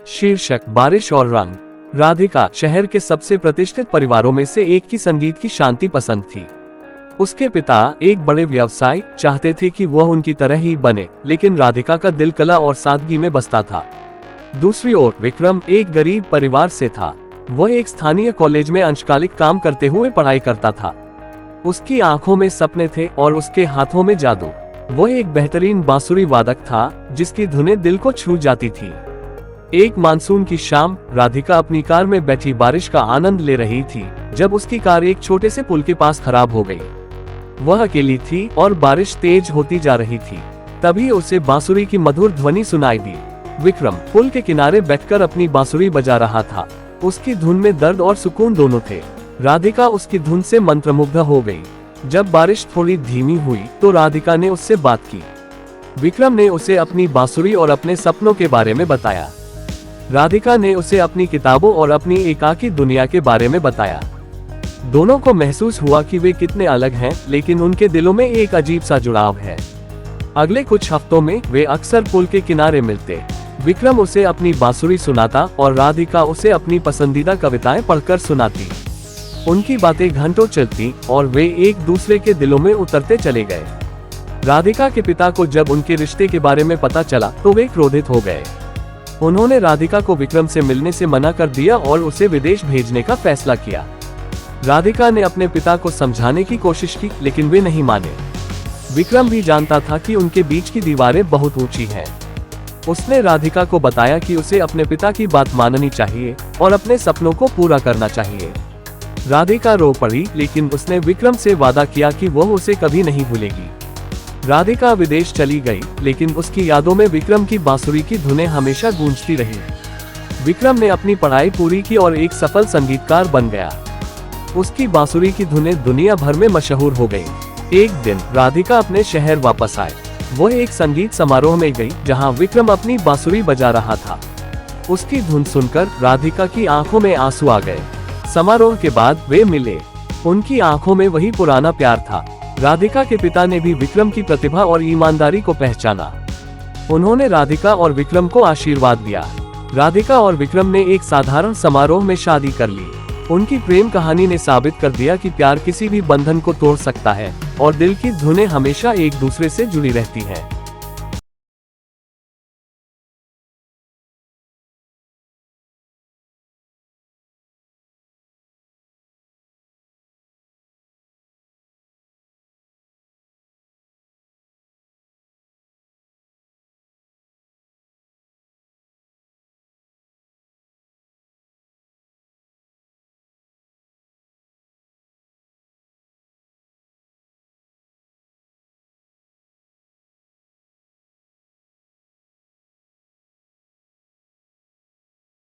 शीर्षक बारिश और रंग। राधिका शहर के सबसे प्रतिष्ठित परिवारों में से एक की संगीत की शांति पसंद थी। उसके पिता एक बड़े व्यवसायी चाहते थे कि वह उनकी तरह ही बने, लेकिन राधिका का दिल कला और सादगी में बसता था। दूसरी ओर विक्रम एक गरीब परिवार से था। वह एक स्थानीय कॉलेज में अंशकालिक काम करते हुए पढ़ाई करता था। उसकी आंखों में सपने थे और उसके हाथों में जादू। वह एक बेहतरीन बांसुरी वादक था जिसकी धुनें दिल को छू जाती थी। एक मानसून की शाम राधिका अपनी कार में बैठी बारिश का आनंद ले रही थी जब उसकी कार एक छोटे से पुल के पास खराब हो गई। वह अकेली थी और बारिश तेज होती जा रही थी। तभी उसे बांसुरी की मधुर ध्वनि सुनाई दी। विक्रम पुल के किनारे बैठकर अपनी बांसुरी बजा रहा था। उसकी धुन में दर्द और सुकून दोनों थे। राधिका उसकी धुन से मंत्रमुग्ध हो गई। जब बारिश थोड़ी धीमी हुई तो राधिका ने उससे बात की। विक्रम ने उसे अपनी बांसुरी और अपने सपनों के बारे में बताया। राधिका ने उसे अपनी किताबों और अपनी एकाकी दुनिया के बारे में बताया। दोनों को महसूस हुआ कि वे कितने अलग हैं, लेकिन उनके दिलों में एक अजीब सा जुड़ाव है। अगले कुछ हफ्तों में वे अक्सर पुल के किनारे मिलते। विक्रम उसे अपनी बांसुरी सुनाता और राधिका उसे अपनी पसंदीदा कविताएं पढ़कर सुनाती। उनकी बातें घंटों चलती और वे एक दूसरे के दिलों में उतरते चले गए। राधिका के पिता को जब उनके रिश्ते के बारे में पता चला तो वे क्रोधित हो गए। उन्होंने राधिका को विक्रम से मिलने से मना कर दिया और उसे विदेश भेजने का फैसला किया। राधिका ने अपने पिता को समझाने की कोशिश की, लेकिन वे नहीं माने। विक्रम भी जानता था कि उनके बीच की दीवारें बहुत ऊंची हैं। उसने राधिका को बताया कि उसे अपने पिता की बात माननी चाहिए और अपने सपनों को पूरा करना चाहिए। राधिका रो पड़ी, लेकिन उसने विक्रम से वादा किया कि वह उसे कभी नहीं भूलेगी। राधिका विदेश चली गई, लेकिन उसकी यादों में विक्रम की बांसुरी की धुनें हमेशा गूंजती रही। विक्रम ने अपनी पढ़ाई पूरी की और एक सफल संगीतकार बन गया। उसकी बांसुरी की धुनें दुनिया भर में मशहूर हो गईं। एक दिन राधिका अपने शहर वापस आए। वह एक संगीत समारोह में गई जहां विक्रम अपनी बांसुरी बजा रहा था। उसकी धुन सुनकर राधिका की आंखों में आंसू आ गए। समारोह के बाद वे मिले। उनकी आंखों में वही पुराना प्यार था। राधिका के पिता ने भी विक्रम की प्रतिभा और ईमानदारी को पहचाना। उन्होंने राधिका और विक्रम को आशीर्वाद दिया। राधिका और विक्रम ने एक साधारण समारोह में शादी कर ली। उनकी प्रेम कहानी ने साबित कर दिया कि प्यार किसी भी बंधन को तोड़ सकता है और दिल की धुनें हमेशा एक दूसरे से जुड़ी रहती हैं।